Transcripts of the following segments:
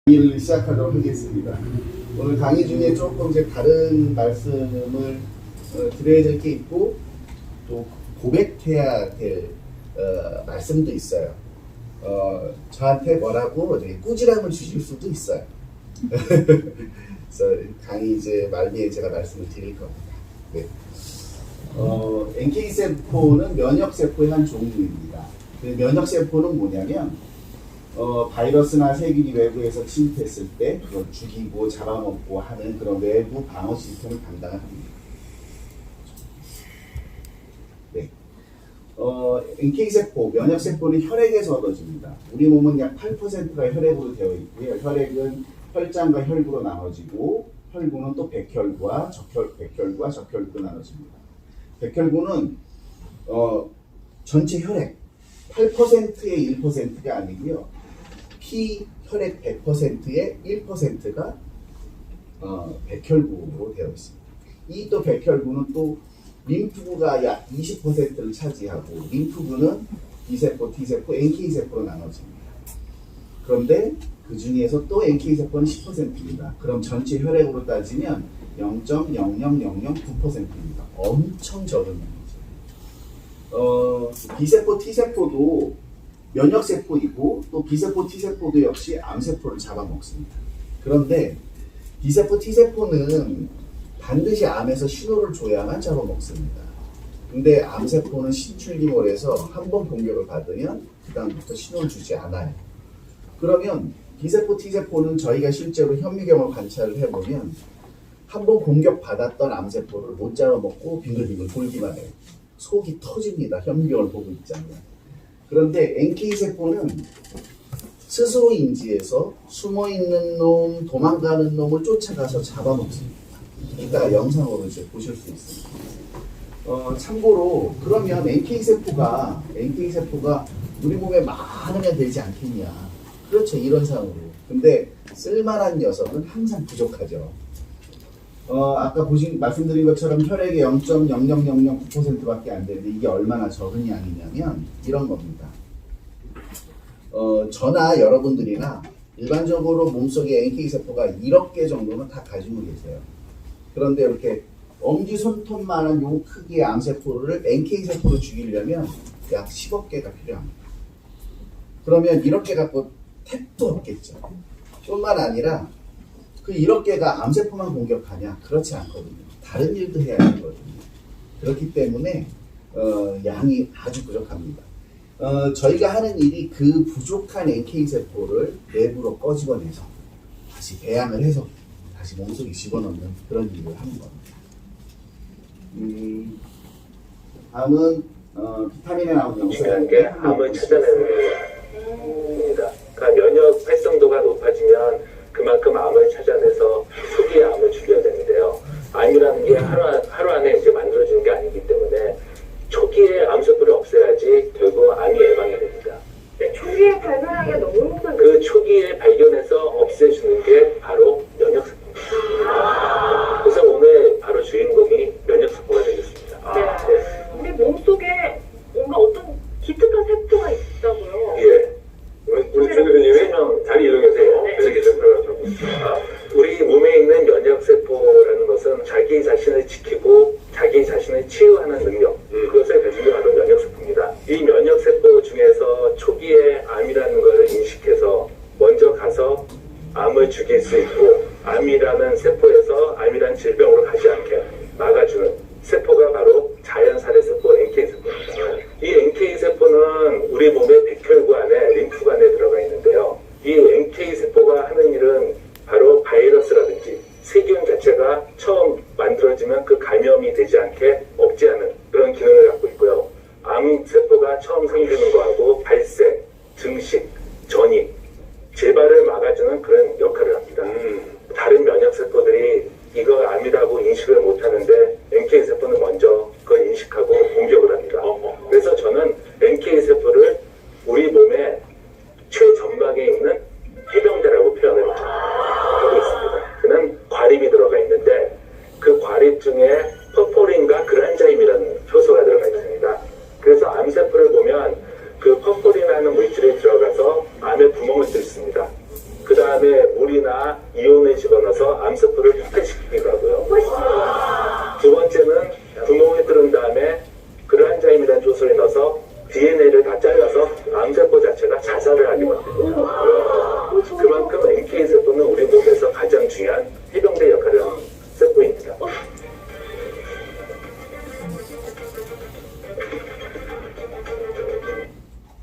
강의를 시작하도록 하겠습니다. 오늘 강의 중에 조금 이제 다른 말씀을 드려야 될 게 있고 또 고백해야 될 말씀도 있어요. 저한테 뭐라고 꾸지람을 주실 수도 있어요. 그래서 강의 이제 말미에 제가 말씀을 드릴 겁니다. 네. NK세포는 면역세포의 한 종류입니다. 면역세포는 뭐냐면 바이러스나 세균이 외부에서 침입했을 때 그걸 죽이고 잡아먹고 하는 그런 외부 방어 시스템을 담당합니다. 네. NK세포, 면역세포는 혈액에서 얻어집니다. 우리 몸은 약 8%가 혈액으로 되어 있고요. 혈액은 혈장과 혈구로 나눠지고 혈구는 또 백혈구와 적혈구로 나눠집니다. 백혈구는 전체 혈액 8%의 1%가 아니고요. 피 혈액 100%의 1%가 백혈구로 되어 있습니다. 이 또 백혈구는 또 림프구가 약 20%를 차지하고 림프구는 B세포, T세포, NK세포로 나눠집니다. 그런데 그 중에서 또 NK세포는 10%입니다. 그럼 전체 혈액으로 따지면 0.00009%입니다. 엄청 적은 양이죠. B세포, T세포도 면역세포이고 또 B세포, T세포도 역시 암세포를 잡아먹습니다. 그런데 B세포, T세포는 반드시 암에서 신호를 줘야만 잡아먹습니다. 근데 암세포는 신출귀몰에서 한 번 공격을 받으면 그 다음부터 신호를 주지 않아요. 그러면 B세포, T세포는 저희가 실제로 현미경을 관찰을 해보면 한 번 공격받았던 암세포를 못 잡아먹고 빙글빙글 돌기만 해요. 속이 터집니다. 현미경을 보고 있잖아요. 그런데 NK세포는 스스로 인지해서 숨어있는 놈, 도망가는 놈을 쫓아가서 잡아먹습니다. 이따가 영상으로 이제 보실 수 있습니다. 참고로 그러면 NK세포가 우리 몸에 많으면 되지 않겠냐. 그렇죠. 이론상으로. 근데 쓸만한 녀석은 항상 부족하죠. 아까 말씀드린 것처럼 혈액의 0.00009%밖에 안 되는데 이게 얼마나 적은 양이냐면 이런 겁니다. 저나 여러분들이나 일반적으로 몸속에 NK세포가 1억 개 정도는 다 가지고 계세요. 그런데 이렇게 엄지손톱만한 요 크기의 암세포를 NK세포로 죽이려면 약 10억 개가 필요합니다. 그러면 1억 개 갖고 택도 없겠죠. 뿐만 아니라 그 1억 개가 암세포만 공격하냐? 그렇지 않거든요. 다른 일도 해야 되거든요. 그렇기 때문에 양이 아주 부족합니다. 저희가 하는 일이 그 부족한 NK세포를 내부로 꺼집어내서 다시 배양을 해서 다시 몸속에 집어넣는 그런 일을 하는 겁니다. 다음은 비타민에 나오는 중요한 게 암을 찾아내는 겁니다. 그러니까 면역 활성도가 높아지면 그만큼 암을 찾아내서 초기에 암을 죽여야 되는데요. 암이라는 게 하루 안에 이제 만들어지는 게 아니기 때문에 초기에 암세포를 없애야지 결국 암이 예방이 됩니다. 네, 초기에 발견하기가 너무 힘든데 그 초기에 발견해서 없애주는 게 바로 면역세포입니다. 그래서 오늘 바로 주인공이 면역세포가 되겠습니다. 네. 우리 몸속에 뭔가 어떤 기특한 세포가 있다고요? 예. 우리 조 교수님이 설명 자리 이동해서 이렇게 좀 들어가고 있습니다. 우리 몸에 있는 면역세포라는 것은 자기 자신을 지키고 자기 자신을 치유하는 능력, 그것을 가진 게 바로 면역세포입니다. 이 면역세포 중에서 초기에 암이라는 것을 인식해서 먼저 가서 암을 죽일 수 있고 암이라는 세포에서 암이라는 질병으로 가지 않게 막아주는 세포가 바로 자연살해세포 NK세포입니다. 이 NK세포는 우리 몸의 백혈구 안에 림프구 안에 들어가 있는데요. 이 NK세포가 하는 일은 바로 바이러스라든지 세균 자체가 처음 만들어지면 그 감염이 되지 않게 억제하는 그런 기능을 갖고 있고요. 암세포가 처음 생기는 거하고 발생, 증식, 전이, 재발을 막아주는 그런 역할을 합니다. 다른 면역세포들이 이거 암이라고 인식을 못하는데 NK세포는 먼저 그걸 인식하고 공격을 합니다. 그래서 저는 NK세포를 우리 몸의 최점막에 있는 해병대라고 표현을 하고 있습니다. 그는 과립이 들어가 있는데 그 과립 중에 퍼포린과 그란자임이라는 효소가 들어가 있습니다. 그래서 암세포를 보면 그 퍼포린이라는 물질이 들어가서 DNA를 다 잘라서 암세포 자체가 자살을 하게 만듭니다. 그만큼 NK세포는 우리 몸에서 가장 중요한 해병대 역할을 하는 세포입니다.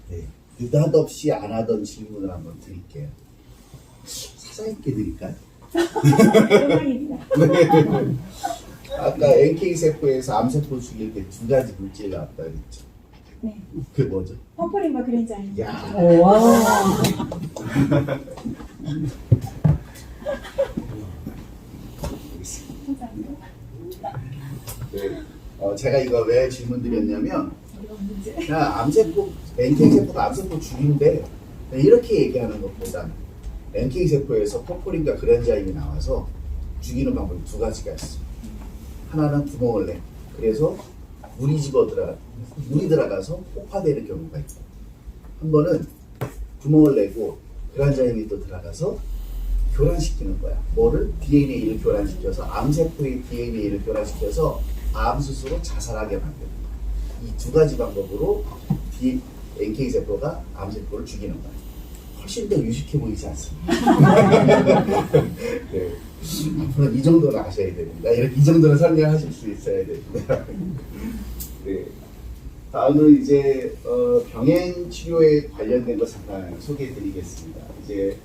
네, 느닷없이 안 하던 질문을 한번 드릴게요. 사사있게 드릴까요? 영광입니다. 네. 아까 NK세포에서 암세포 죽일 때 두 가지 물질 나왔다 그랬죠? 네. 그게 뭐죠? 펌프린과 그랜자인. 야, 와. 감사합니다. 네. 제가 이거 왜 질문 드렸냐면, 어려운 문제. 그냥 암세포, NK세포가 암세포 죽인데, 이렇게 얘기하는 것보다는 NK세포에서 펌프린과 그랜자임이 나와서 죽이는 방법이 두 가지가 있어요. 하나는 구멍을 내. 그래서 물이 들어가서 폭파되는 경우가 있고, 한 번은 구멍을 내고 그란자임이 또 들어가서 교란시키는 거야. 뭐를? DNA를 교란시켜서 암세포의 DNA를 교란시켜서 암 스스로 자살하게 만드는 거야. 이 두 가지 방법으로 NK세포가 암세포를 죽이는 거야. 훨씬 더 유식해 보이지 않습니까? 네. 앞으로 이 정도는 아셔야 됩니다. 이렇게 이 정도는 설명하실 수 있어야 됩니다. 네. 다음은 이제 병행 치료에 관련된 거 잠깐 소개해드리겠습니다. 이제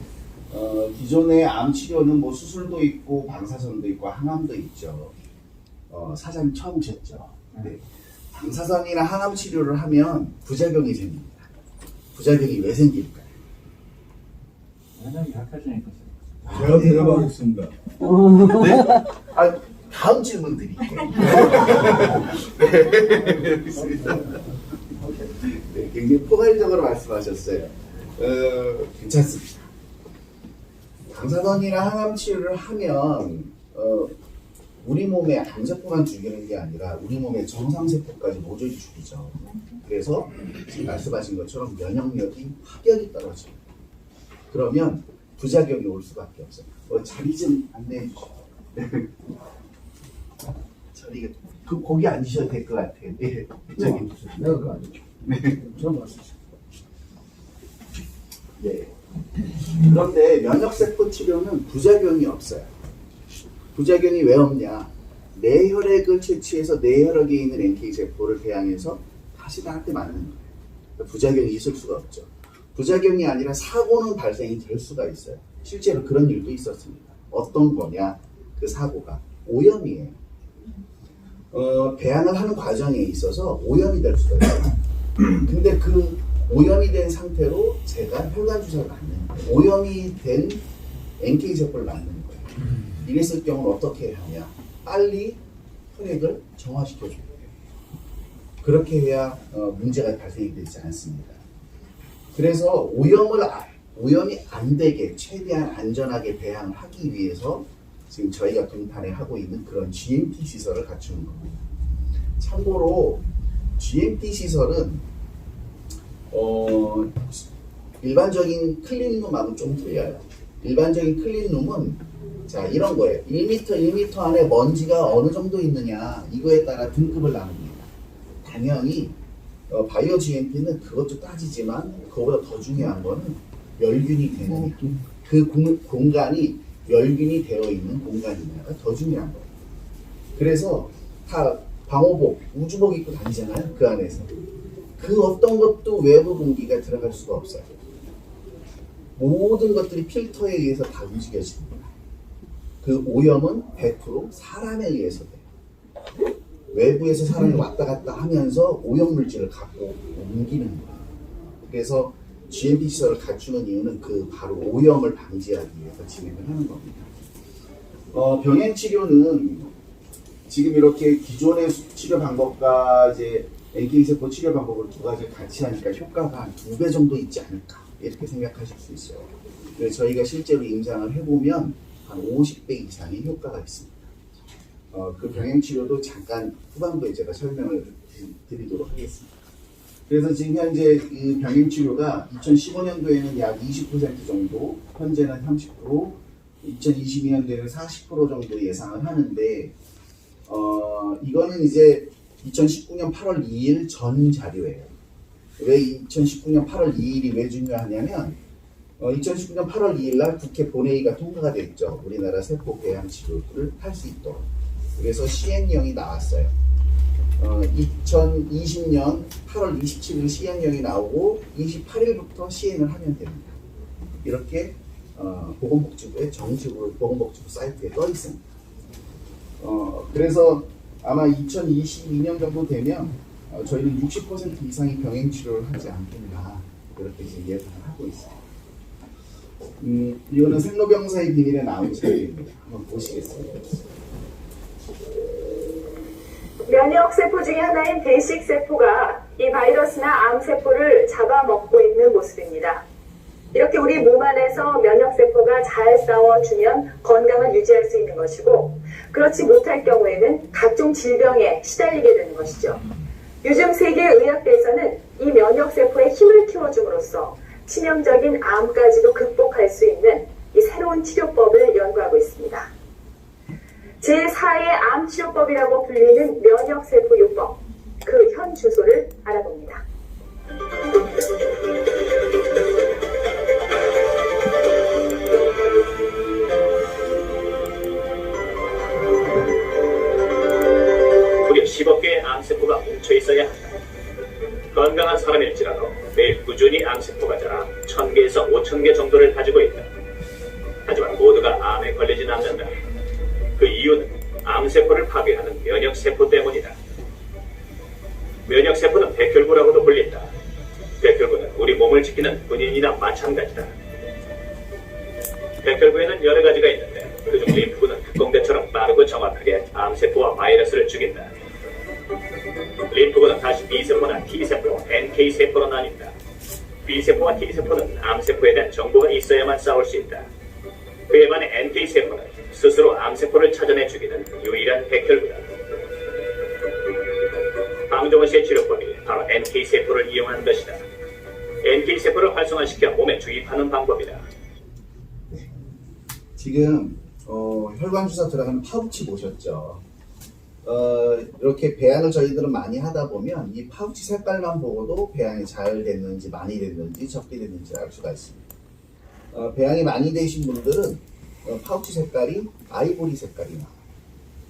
기존의 암 치료는 뭐 수술도 있고 방사선도 있고 항암도 있죠. 사장님 처음 오셨죠? 네. 방사선이나 항암 치료를 하면 부작용이 생깁니다. 부작용이 왜 생길까요? 사장님 약하시니까. 제가 대답하겠습니다. 네? 아, 다음 질문 드릴게요. 네, 알겠습니다. 네, 굉장히 포괄적으로 말씀하셨어요. 괜찮습니다. 방사선이나 항암 치료를 하면 우리 몸의 암세포만 죽이는 게 아니라 우리 몸의 정상세포까지 모조리 죽이죠. 그래서 지금 말씀하신 것처럼 면역력이 확연히 떨어집니다. 그러면 부작용이 올 수밖에 없어요. 자리 좀 안내해 주시죠. 자리가 거기 앉으셔도 될 것 같아요. 네, 저기. 내가 그거 아니죠. 처음 봤어요. 네. 그런데 면역세포 치료는 부작용이 없어요. 부작용이 왜 없냐? 내 혈액을 채취해서 내 혈액에 있는 NK세포를 배양해서 다시 나한테 맞는 거예요. 부작용이 있을 수가 없죠. 부작용이 아니라 사고는 발생이 될 수가 있어요. 실제로 그런 일도 있었습니다. 어떤 거냐? 그 사고가 오염이에요. 배양을 하는 과정에 있어서 오염이 될 수가 있어요. 근데 그 오염이 된 상태로 제가 혈관 주사를 맞는 거예요. 오염이 된 NK세포를 맞는 거예요. 이랬을 경우는 어떻게 하냐? 빨리 혈액을 정화시켜줘야 돼요. 그렇게 해야 문제가 발생이 되지 않습니다. 그래서 오염이 안 되게 최대한 안전하게 배양을 하기 위해서 지금 저희가 동탄에 하고 있는 그런 GMP 시설을 갖추는 겁니다. 참고로 GMP 시설은 일반적인 클린룸하고 좀 틀려요. 일반적인 클린룸은 자 이런 거예요. 1m 안에 먼지가 어느 정도 있느냐 이거에 따라 등급을 나눕니다. 당연히 바이오 GMP는 그것도 따지지만 그거보다 더 중요한 거는 멸균이 되느냐 그 공간이 멸균이 되어 있는 공간이냐가 더 중요한 거예요. 그래서 다 방호복, 우주복 입고 다니잖아요. 그 안에서 그 어떤 것도 외부 공기가 들어갈 수가 없어요. 모든 것들이 필터에 의해서 다 움직여집니다. 그 오염은 100% 사람에 의해서 돼요. 외부에서 사람이 왔다 갔다 하면서 오염물질을 갖고 옮기는 거예요. 그래서 GMP 시설을 갖추는 이유는 그 바로 오염을 방지하기 위해서 진행을 하는 겁니다. 병행 치료는 지금 이렇게 기존의 치료 방법과 이제 NK세포 치료 방법을 두 가지 같이 하니까 효과가 한 2배 정도 있지 않을까 이렇게 생각하실 수 있어요. 그래서 저희가 실제로 임상을 해보면 한 50배 이상의 효과가 있습니다. 그 병행 치료도 잠깐 후반부에 제가 설명을 드리도록 하겠습니다. 그래서 지금 현재 이 병행 치료가 2015년도에는 약 20% 정도, 현재는 30%, 2022년도에는 40% 정도 예상을 하는데, 이거는 이제 2019년 8월 2일 전 자료예요. 왜 2019년 8월 2일이 왜 중요하냐면 2019년 8월 2일 날 국회 본회의가 통과가 됐죠. 우리나라 세포 배양 치료를 할 수 있도록. 그래서 시행령이 나왔어요. 2020년 8월 27일 시행령이 나오고 28일부터 시행을 하면 됩니다. 이렇게 보건복지부의 정식으로 보건복지부 사이트에 떠 있습니다. 그래서 아마 2022년 정도 되면 저희는 60% 이상의 병행 치료를 하지 않겠나 그렇게 이제 예상을 하고 있습니다. 이거는 생로병사의 비밀에 나온 자료입니다. 한번 보시겠습니다. 면역세포 중에 하나인 대식세포가 이 바이러스나 암세포를 잡아먹고 있는 모습입니다. 이렇게 우리 몸 안에서 면역세포가 잘 싸워주면 건강을 유지할 수 있는 것이고, 그렇지 못할 경우에는 각종 질병에 시달리게 되는 것이죠. 요즘 세계의학계에서는 이 면역세포의 힘을 키워줌으로써 치명적인 암까지도 극복할 수 있는 이 새로운 치료법을 연구하고 있습니다. 제4의 암치료법이라고 불리는 면역세포요법, 그 현 주소를 알아봅니다. 무려 10억 개의 암세포가 뭉쳐 있어야 한다. 건강한 사람일지라도 매일 꾸준히 암세포가 자라 1000개에서 5000개 정도를 가지고 있다. 하지만 모두가 암에 걸리진 않는다. 그 이유는 암세포를 파괴하는 면역세포 때문이다. 면역세포는 백혈구라고도 불린다. 백혈구는 우리 몸을 지키는 군인이나 마찬가지다. 백혈구에는 여러 가지가 있는데 그중 림프구는 특공대처럼 빠르고 정확하게 암세포와 바이러스를 죽인다. 림프구는 다시 B세포나 T세포, NK세포로 나뉜다. B세포와 T세포는 암세포에 대한 정보가 있어야만 싸울 수 있다. 그에 반해 NK세포는 스스로 암세포를 찾아내 죽이는 유일한 백혈구다. 방종원 씨의 치료법이 바로 NK세포를 이용한 것이다. NK세포를 활성화시켜 몸에 주입하는 방법이다. 지금 혈관 주사 들어가는 파우치 보셨죠? 이렇게 배양을 저희들은 많이 하다 보면 이 파우치 색깔만 보고도 배양이 잘 됐는지 많이 됐는지 적게 됐는지 알 수가 있습니다. 배양이 많이 되신 분들은 파우치 색깔이 아이보리 색깔이 나와요.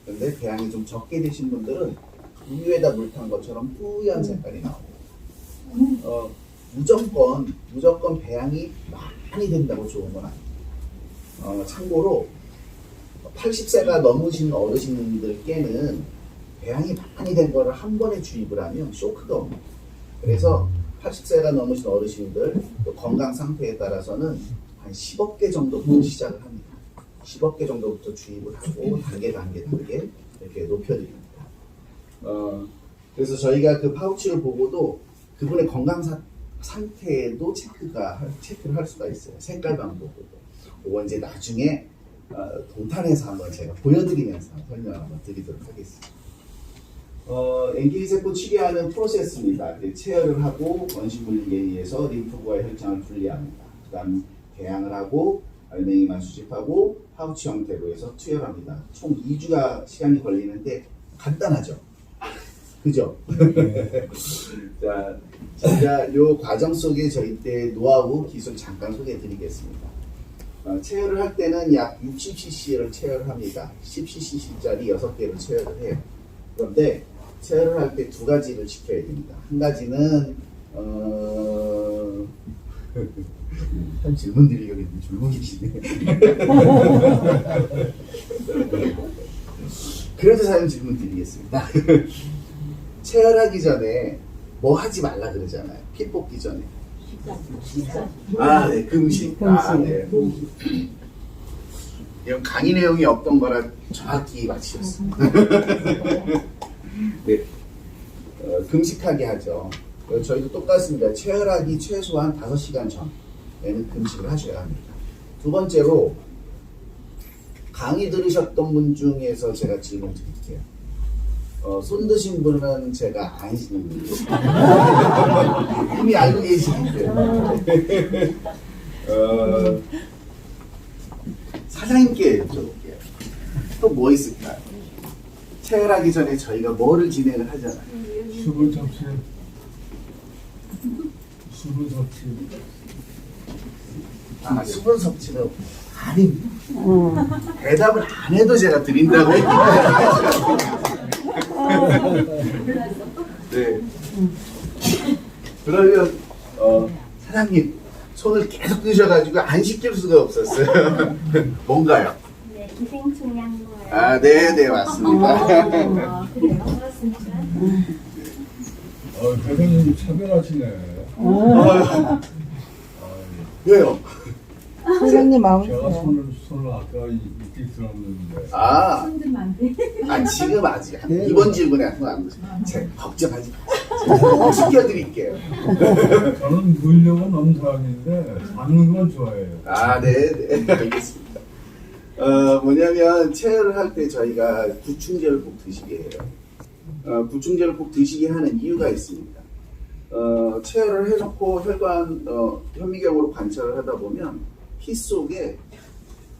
그런데 배양이 좀 적게 되신 분들은 우유에다 물 탄 것처럼 뿌연 색깔이 나오고 무조건 배양이 많이 된다고 좋은 건 아니에요. 참고로 80세가 넘으신 어르신들께는 배양이 많이 된 거를 한 번에 주입을 하면 쇼크가 옵니다. 그래서 80세가 넘으신 어르신들 또 건강 상태에 따라서는 한 10억 개 정도부터 시작을 합니다. 10억 개 정도부터 주입을 하고 단계 이렇게 높여드립니다. 그래서 저희가 그 파우치를 보고도 그분의 건강 상태도 체크를 할 수가 있어요. 색깔만 보고도. 그거 이제 나중에 동탄에서 한번 제가 보여드리면서 설명을 한번 드리도록 하겠습니다. NK세포 치료하는 프로세스입니다. 체열을 하고 원심물리에 의해서 림프구와 혈장을 분리합니다. 그 다음 배양을 하고 알맹이만 수집하고 파우치 형태로 해서 투여합니다. 총 2주가 시간이 걸리는데 간단하죠? 그죠? 자, 제가 이 과정 속에 저희 때 노하우 기술 잠깐 소개해 드리겠습니다. 체열을 할 때는 약 60cc를 체열을 합니다. 10cc짜리 6개를 체열을 해요. 그런데 체열을 할 때 두 가지를 지켜야 됩니다. 한 가지는 한 질문 드리려고 했는데 줄무기시네. 그래도 사연 질문 드리겠습니다. 체열하기 전에 뭐 하지 말라 그러잖아요. 피 뽑기 전에. 아, 네, 금식. 아, 네. 이건 강의 내용이 없던 거라 정확히 맞추셨습니다. 네, 금식하게 하죠. 저희도 똑같습니다. 체열하기 최소한 5시간 전에는 금식을 하셔야 합니다. 두 번째로 강의 들으셨던 분 중에서 제가 질문 드릴게요. 손 드신 분은 제가 아니시는 분이에요. 이미 알고 계시는데. 사장님께 여쭤볼게요. 또 뭐 있을까요? 체열하기 전에 저희가 뭐를 진행을 하잖아요. 수분 참치. 수분 섭취. 수분 섭취는 아닙니다. 대답을 안 해도 제가 드린다고. 네. 그러면 사장님 손을 계속 드셔가지고 안 시킬 수가 없었어요. 뭔가요? 네, 기생충약물. 네, 맞습니다. 그래요. 그렇습니까? 대표님 차별하시네. 왜요? 선생님 마음. 제가 손을 아까 이렇게 들었는데. 손들면 안 돼. 지금 아직 이번 질문에 안 제가 걱정하지 마세요. 꼭 시켜드릴게요. 저는 물력은 없는 사람인데 사는 건 좋아해요. 네, 알겠습니다. 뭐냐면 체열을 할 때 저희가 구충제를 꼭 드시게 해요. 구충제를 꼭 드시게 하는 이유가 있습니다. 체열을 해놓고 혈관 현미경으로 관찰을 하다 보면 피 속에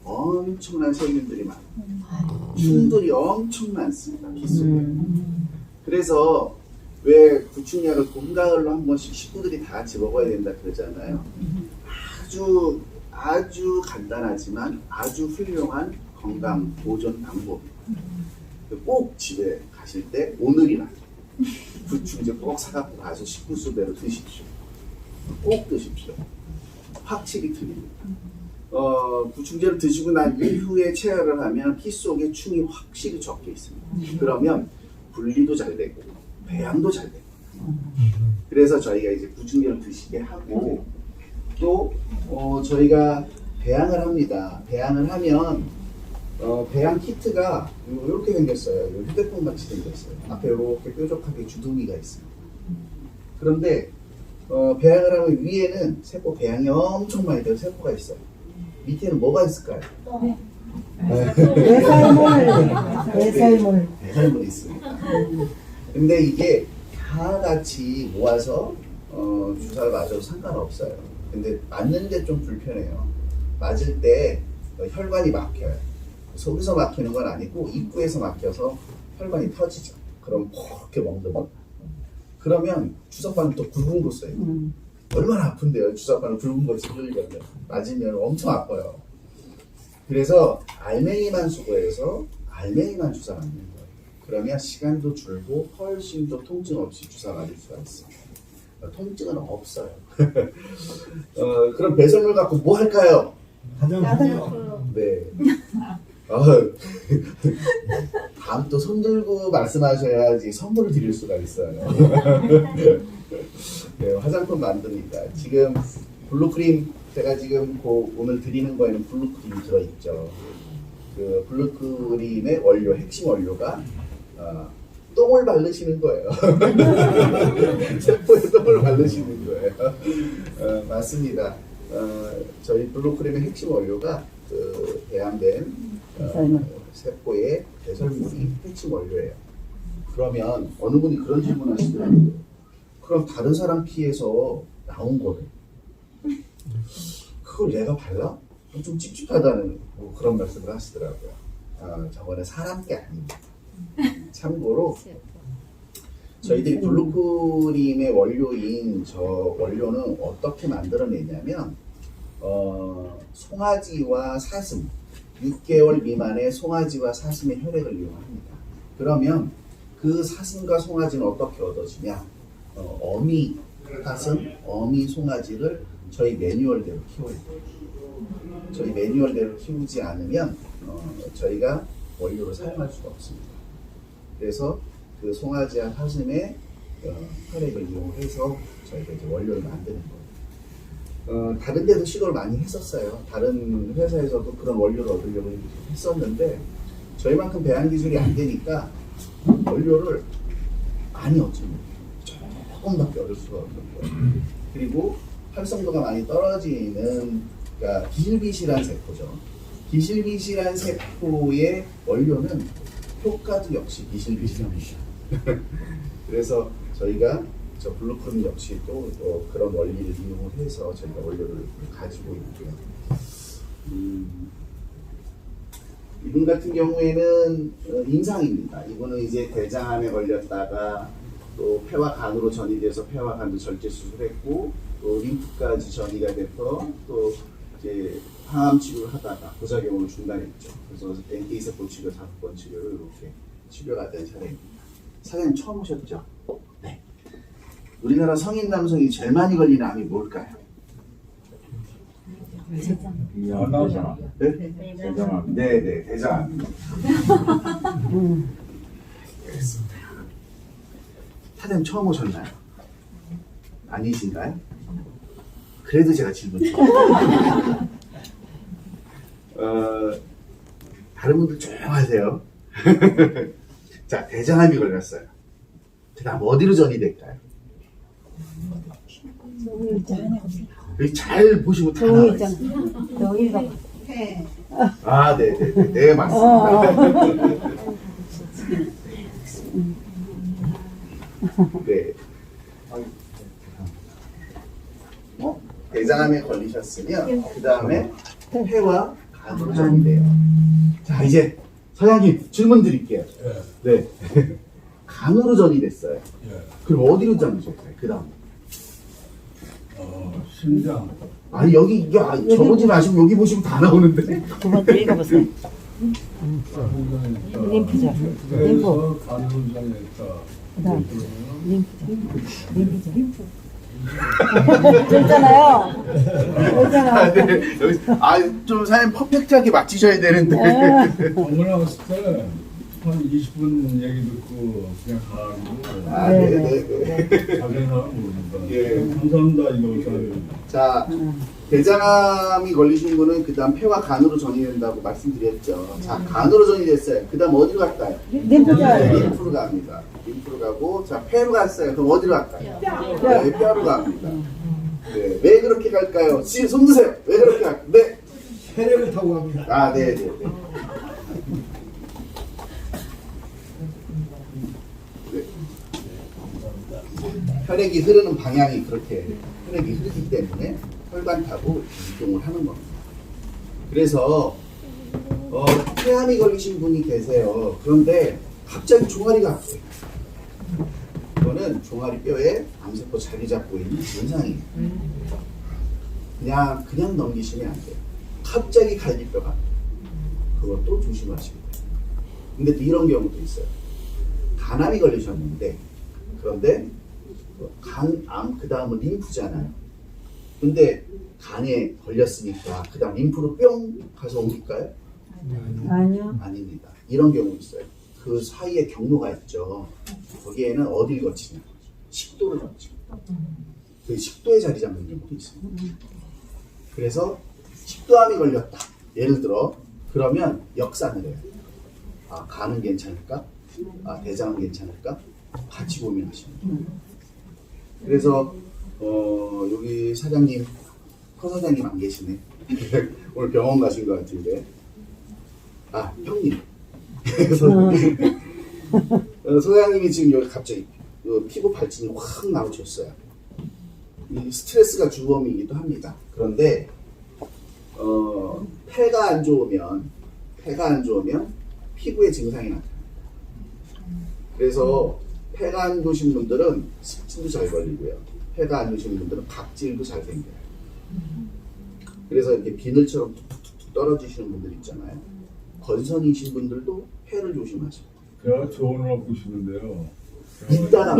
엄청난 세균들이 많아요. 충돌이 엄청 많습니다. 피 속에. 그래서 왜 구충약을 봄, 가을로 한 번씩 식구들이 다 같이 먹어야 된다 그러잖아요. 아주 간단하지만 아주 훌륭한 건강 보존 방법입니다. 꼭 집에 가실 때 오늘이나 구충제 꼭 사갖고 가서 식구수대로 드십시오. 꼭 드십시오. 확실히 틀립니다. 구충제를 드시고 난 이후에 체열을 하면 피 속에 충이 확실히 적게 있습니다. 그러면 분리도 잘 되고 배양도 잘 되고. 그래서 저희가 이제 구충제를 드시게 하고 또 저희가 배양을 합니다. 배양을 하면 배양 키트가 이렇게 생겼어요. 휴대폰 같이 생겼어요. 앞에 이렇게 뾰족하게 주둥이가 있습니다. 그런데 배양을 하면 위에는 세포 배양이 엄청 많이 돼서 세포가 있어요. 밑에는 뭐가 있을까요? 배설물이 있습니다. 근데 이게 다 같이 모아서 주사를 맞아도 상관없어요. 근데 맞는데 좀 불편해요. 맞을 때 혈관이 막혀요. 속에서 막히는 건 아니고 입구에서 막혀서 혈관이 터지죠. 그럼 그렇게 먹는다. 그러면 주사바늘 또 굵은 거 써요. 얼마나 아픈데요. 주사바늘 굵은 거 쓰려면 맞으면 엄청 아파요. 그래서 알맹이만 수거해서 알맹이만 주사 맞는 거예요. 그러면 시간도 줄고 훨씬 더 통증 없이 주사 맞을 수가 있습니다. 통증은 없어요. 그럼 배설물 갖고 뭐 할까요? 네. 다음 또 손 들고 말씀하셔야지 선물을 드릴 수가 있어요. 네, 화장품 만듭니다. 지금 블루크림 제가 지금 오늘 드리는 거에는 블루크림이 들어있죠. 그 블루크림의 원료, 핵심 원료가 똥을 바르시는 거예요. 세포에 똥을 바르시는 거예요. 맞습니다. 저희 블루크림의 핵심 원료가 그 배양된 세포의 배설물이 핵심 원료예요. 그러면 어느 분이 그런 질문 하시더라고요. 그럼 다른 사람 피에서 나온 거를 그걸 내가 발라? 좀 찝찝하다는 뭐 그런 말씀을 하시더라고요. 저거는 사람 게 아닙니다. 참고로 저희들이 블루크림의 원료인 저 원료는 어떻게 만들어내냐면 송아지와 사슴 6개월 미만의 송아지와 사슴의 혈액을 이용합니다. 그러면 그 사슴과 송아지는 어떻게 얻어지냐? 어미 사슴, 어미 송아지를 저희 매뉴얼대로 키워야 돼요. 저희 매뉴얼대로 키우지 않으면 저희가 원료를 사용할 수가 없습니다. 그래서 그 송아지와 사슴의 혈액을 이용해서 저희가 이제 원료를 만드는 거예요. 다른 데도 시도를 많이 했었어요. 다른 회사에서도 그런 원료를 얻으려고 했었는데 저희만큼 배양 기술이 안 되니까 원료를 많이 얻지 못해요. 조금밖에 얻을 수가 없는 거예요. 그리고 활성도가 많이 떨어지는 그러니까 비실비실한 세포죠. 비실비실한 세포의 원료는 효과도 역시 비실비실합니다. 그래서 저희가 저 블루크림 역시 또 그런 원리를 이용해서 저희가 원료를 가지고 있고요. 이분 같은 경우에는 임상입니다. 이분은 이제 대장암에 걸렸다가 또 폐와 간으로 전이돼서 폐와 간도 절제 수술했고 또 림프까지 전이가 돼서 또 이제 항암 치료를 하다가 부작용으로 중단했죠. 그래서 NK 세포 치료 5번 치료를 이렇게 치료가 된 사례입니다. 사장님 처음 오셨죠? 네. 우리나라 성인 남성이 제일 많이 걸리는 암이 뭘까요? 연하잖아. 네? 대장암. 네네, 대장암입니다. 알겠습니다. 사장님 처음 오셨나요? 아니신가요? 그래도 제가 질문 드릴게요. 다른 분들 조용하세요. 자, 대장암이 걸렸어요. 그 다음 어디로 전이 될까요? 여기 잘 보시면 다 나와 있어요. 여기가 아, 네네네. 네, 맞습니다. 네. 대장암에 걸리셨으면 그 다음에 폐와 간으로 전이 돼요. 자, 이제 사장님 질문 드릴게요. 예. 네. 간으로 전이 됐어요. 예. 그럼 어디로 전이셨어요? 그 다음. 심장. 아니 여기 적어지 마시고 여기 보시면 다 나오는데. 두 번째 읽어보세요. 림프죠. 그래서 간분장했다. 그다음 림프죠. 됐잖아요. 아, 네. 여기 좀 사장님 퍼펙트하게 맞히셔야 되는데. 병원에 왔을 때 한 20분 얘기 듣고 그냥 가고 아, 네네네. 자세한 사람 모릅니다. 예. 감사합니다. 이거 잘. 자, 대장암이 걸리신 분은 그 다음 폐와 간으로 전이된다고 말씀드렸죠. 자, 간으로 전이됐어요. 그 다음 어디로 갈까요? 림프죠. 네, 림프로 갑니다. 림프로 가고, 자, 폐로 갔어요. 그럼 어디로 갈까요? 네, 뼈로 갑니다. 네, 왜 그렇게 갈까요? 손 드세요. 왜 그렇게 갈까요? 네. 혈액을 타고 갑니다. 아, 네네네. 네. 혈액이 흐르는 방향이 그렇게 혈액이 흐르기 때문에 혈관 타고 이동을 하는 겁니다. 그래서 폐암이 걸리신 분이 계세요. 그런데 갑자기 종아리가 아파요. 이거는 종아리 뼈에 암세포 자리 잡고 있는 증상이에요. 그냥 넘기시면 안 돼요. 갑자기 갈비뼈가 아파요. 그것도 조심하시고. 근데 또 이런 경우도 있어요. 간암이 걸리셨는데, 그런데 간암 그 다음은 림프잖아요. 근데 간에 걸렸으니까 그 다음 림프로 뿅 가서 옮길까요? 아니요. 아닙니다. 이런 경우 있어요. 그 사이에 경로가 있죠. 거기에는 어딜 거치냐? 식도를 거칩니다. 그 식도에 자리 잡는 경우도 있습니다. 그래서 식도암이 걸렸다. 예를 들어 그러면 역산을 해요. 아, 간은 괜찮을까? 아, 대장은 괜찮을까? 같이 고민하십니다. 그래서 여기 사장님, 허 사장님 안 계시네. 오늘 병원 가신 것 같은데. 아, 형님. 그래서 소장님이 지금 여기 갑자기 피부 발진이 확 나오셨어요. 이 스트레스가 주범이기도 합니다. 그런데 폐가 안 좋으면 피부에 증상이 나타납니다. 그래서 폐가 안 좋으신 분들은 습진도 잘 걸리고요. 폐가 안 좋으신 분들은 각질도 잘 생겨요. 그래서 이렇게 비늘처럼 툭툭툭 떨어지시는 분들 있잖아요. 건선이신 분들도 폐를 조심하세요. 제가 조언을 하고 싶은데요. 이따가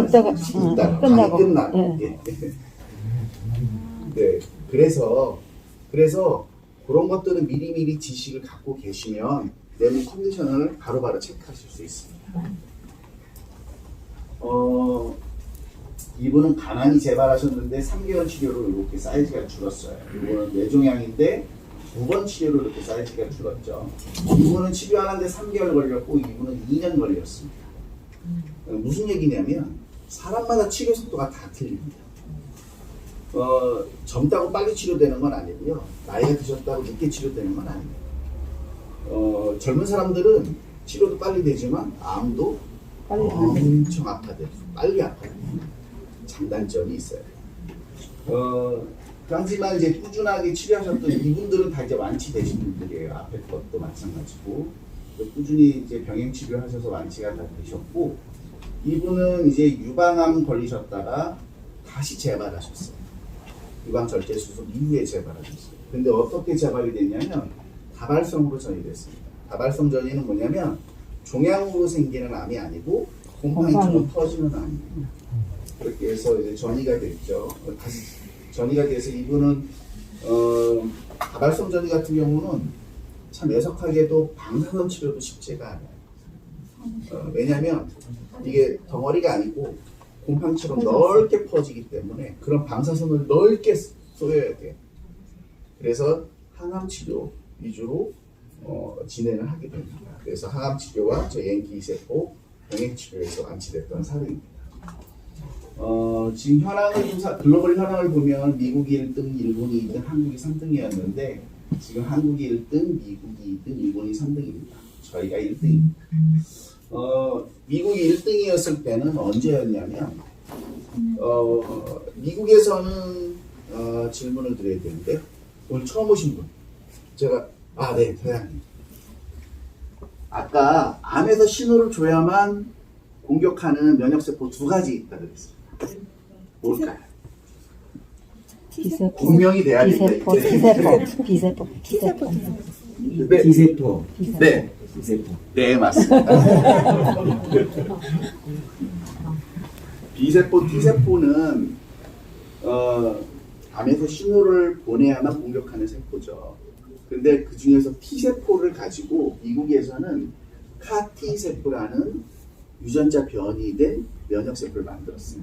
끝나고. 끝나고. 예. 네. 그래서 그런 것들은 미리미리 지식을 갖고 계시면 내 몸 컨디션을 바로바로 체크하실 수 있습니다. 이분은 간암이 재발하셨는데 3개월 치료로 이렇게 사이즈가 줄었어요. 이분은 뇌종양인데 2번 치료로 이렇게 사이즈가 줄었죠. 이분은 치료하는데 3개월 걸렸고 이분은 2년 걸렸습니다. 무슨 얘기냐면 사람마다 치료 속도가 다 틀립니다. 젊다고 빨리 치료되는 건 아니고요. 나이가 드셨다고 늦게 치료되는 건 아닙니다. 젊은 사람들은 치료도 빨리 되지만 암도 엄청 아파요. 빨리 아파요. 장단점이 있어요. 하지만 이제 꾸준하게 치료하셨던 이분들은 다 이제 완치되신 분들이에요. 앞에 것도 마찬가지고 꾸준히 이제 병행 치료하셔서 완치가 다 되셨고 이분은 이제 유방암 걸리셨다가 다시 재발하셨어요. 유방 절제 수술 이후에 재발하셨어요. 근데 어떻게 재발이 됐냐면 다발성으로 전이됐습니다. 다발성 전이는 뭐냐면 종양으로 생기는 암이 아니고 곰팡이처럼 터지는 암입니다. 그렇게 해서 이제 전이가 됐죠. 다시 전이가 돼서 이분은 다발성 전이 같은 경우는 참 애석하게도 방사선 치료도 쉽지가 않아요. 왜냐하면 이게 덩어리가 아니고 곰팡이처럼 넓게 퍼지기 때문에 그런 방사선을 넓게 쏘여야 돼요. 그래서 항암 치료 위주로 진행을 하게 됩니다. 그래서 항암 치료와 저희 NK 세포 병행 치료에서 완치됐던 사례입니다. 지금 현황을 글로벌 현황을 보면 미국이 1등, 일본이 2등, 한국이 3등이었는데 지금 한국이 1등, 미국이 2등, 일본이 3등입니다. 저희가 1등입니다. 미국이 1등이었을 때는 언제였냐면 미국에서는 질문을 드려야 되는데 오늘 처음 오신 분 제가 네 대장님 아까 암에서 신호를 줘야만 공격하는 면역세포 두 가지 있다 그랬어요. 뭘까요? T세포, 분명히 돼야 된다. B세포, T세포, B세포, T세포. 네. T세포. 네. T세포. 네, 맞습니다. B세포, T세포는 암에서 신호를 보내야만 공격하는 세포죠. 근데 그 중에서 T세포를 가지고 미국에서는 카T세포라는 유전자 변이된 면역세포를 만들었어요.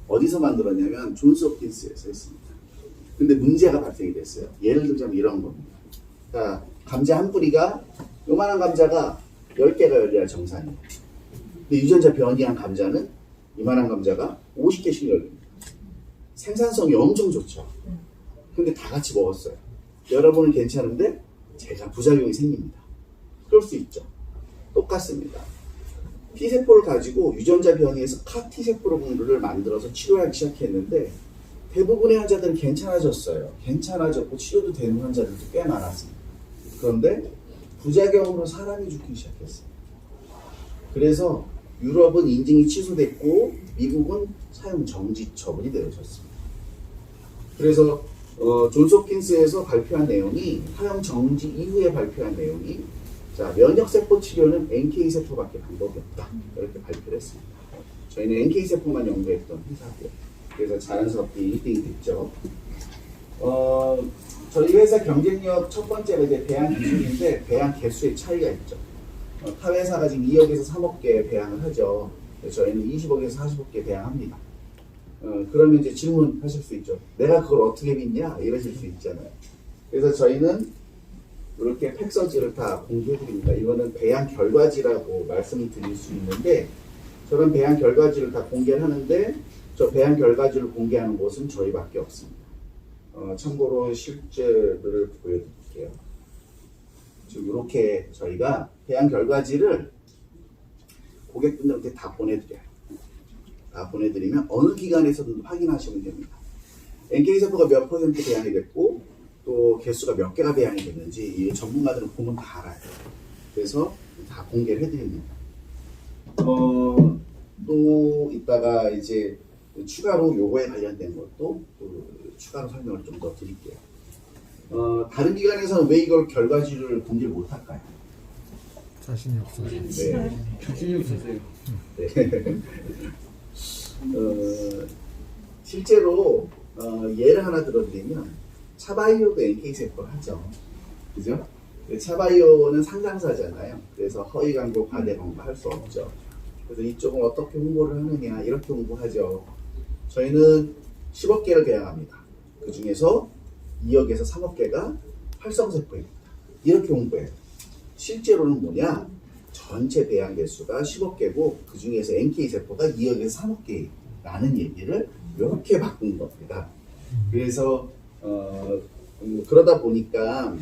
어디서 만들었냐면 존스홉킨스에서 했습니다. 근데 문제가 발생이 됐어요. 예를 들자면 이런 겁니다. 그러니까 감자 한 뿌리가 요만한 감자가 10개가 열려야 정상이에요. 근데 유전자 변이한 감자는 이만한 감자가 50개씩 열립니다. 생산성이 엄청 좋죠. 근데 다 같이 먹었어요. 여러분은 괜찮은데 제가 부작용이 생깁니다. 그럴 수 있죠. 똑같습니다. T세포를 가지고 유전자 변이해서 카T세포를 만들어서 치료하기 시작했는데 대부분의 환자들은 괜찮아졌어요. 괜찮아졌고 치료도 되는 환자들도 꽤 많았습니다. 그런데 부작용으로 사람이 죽기 시작했어요. 그래서 유럽은 인증이 취소됐고 미국은 사용 정지 처분이 내려졌습니다. 그래서 존스홉킨스에서 발표한 내용이 사용 정지 이후에 발표한 내용이 자 면역세포 치료는 NK세포밖에 방법이 없다 이렇게 발표를 했습니다. 저희는 NK세포만 연구했던 회사고요. 그래서 자연스럽게 1등이 됐죠. 저희 회사 경쟁력 첫 번째가 이제 배양 기술인데 배양 개수의 차이가 있죠. 타 회사가 지금 2억에서 3억 개 배양을 하죠. 저희는 20억에서 40억 개 배양합니다. 그러면 이제 질문하실 수 있죠. 내가 그걸 어떻게 믿냐? 이러실 수 있잖아요. 그래서 저희는 이렇게 팩서지를 다 공개해드립니다. 이거는 배양 결과지라고 말씀을 드릴 수 있는데 저런 배양 결과지를 다 공개를 하는데 저 배양 결과지를 공개하는 곳은 저희밖에 없습니다. 참고로 실제를 보여드릴게요. 지금 이렇게 저희가 배양 결과지를 고객분들한테 다 보내드려요. 다 보내드리면 어느 기관에서든 확인하시면 됩니다. NK세포가 몇 % 배양이 됐고 또 개수가 몇 개가 배양이 됐는지 이 전문가들은 보면 다 알아요. 그래서 다 공개를 해드립니다. 또 이따가 이제 추가로 요거에 관련된 것도 추가로 설명을 좀 더 드릴게요. 다른 기관에서는 왜 이걸 결과지를 공개를 못할까요? 자신이 없어서. 네. 자신이 없으세요. 네. 실제로 예를 하나 들어드리면 차바이오도 NK세포를 하죠. 그죠? 차바이오는 상장사잖아요. 그래서 허위 광고, 과대 광고 할 수 없죠. 그래서 이쪽은 어떻게 홍보를 하느냐 이렇게 홍보하죠. 저희는 10억 개를 배양합니다. 그 중에서 2억에서 3억 개가 활성세포입니다. 이렇게 홍보해요. 실제로는 뭐냐? 전체 배양 개수가 10억 개고 그 중에서 NK세포가 2억에서 3억 개라는 얘기를 이렇게 바꾼 겁니다. 그래서 그러다 보니까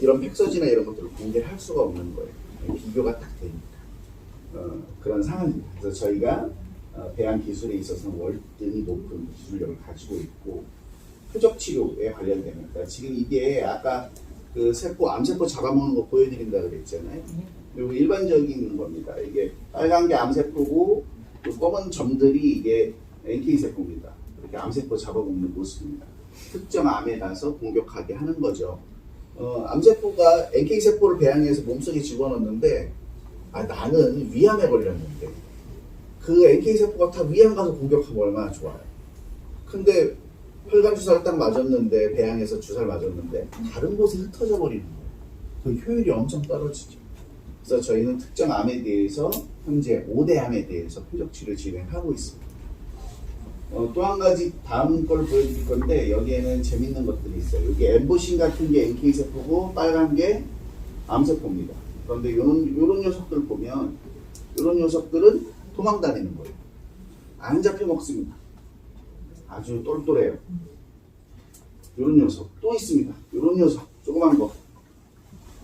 이런 팩서지나 이런 것들을 공개를 할 수가 없는 거예요. 비교가 딱 되니까 그런 상황입니다. 그래서 저희가 배양 기술에 있어서는 월등히 높은 기술력을 가지고 있고 표적 치료에 관련됩니다. 지금 이게 아까 그 세포 암세포 잡아먹는 거 보여드린다 그랬잖아요. 그리고 일반적인 겁니다. 이게 빨간 게 암세포고 또 검은 점들이 이게 NK세포입니다. 이렇게 암세포 잡아먹는 모습입니다. 특정 암에 가서 공격하게 하는 거죠. 암세포가 NK세포를 배양해서 몸속에 집어넣는데 나는 위암에 걸렸는데 그 NK세포가 다 위암 가서 공격하면 얼마나 좋아요. 근데 혈관 주사를 딱 맞았는데 배양해서 주사를 맞았는데 다른 곳에 흩어져 버리는 거예요. 그 효율이 엄청 떨어지죠. 그래서 저희는 특정 암에 대해서 현재 5대 암에 대해서 표적 치료 진행하고 있습니다. 또 한 가지 다음 걸 보여드릴 건데 여기에는 재밌는 것들이 있어요. 여기 엠보신 같은 게 NK세포고 빨간 게 암세포입니다. 그런데 요런 녀석들 보면 요런 녀석들은 도망 다니는 거예요. 안 잡혀 먹습니다. 아주 똘똘해요. 요런 녀석 또 있습니다. 요런 녀석 조그만 거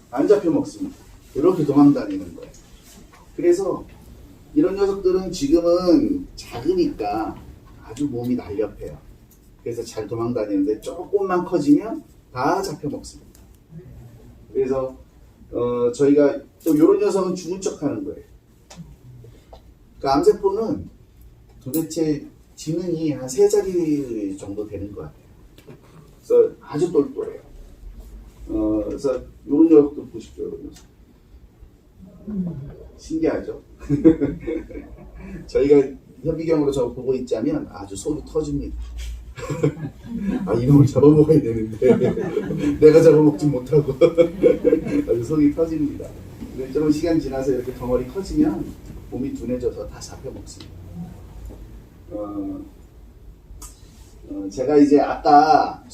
안 잡혀 먹습니다. 이렇게 도망 다니는 거예요. 그래서 이런 녀석들은 지금은 작으니까 아주 몸이 날렵해요. 그래서 잘 도망 다니는데 조금만 커지면 다 잡혀 먹습니다. 그래서 저희가 또 이런 녀석은 죽은 척 하는 거예요. 그 암세포는 도대체 지능이 한 3자리 정도 되는 것 같아요. 그래서 아주 똘똘해요. 그래서 이런 녀석도 보십시오. 이런 녀석. 신기하죠? 저희가 현미경으로 저거 보고 있자면 아주 속이 터집니다. 이놈을 잡아먹어야 되는데 내가 잡아먹지 못하고 아주 속이 터집니다. 근데 좀 시간 지나서 이렇게 덩어리 커지면 몸이 둔해져서 다 잡혀먹습니다. 제가 이제 아까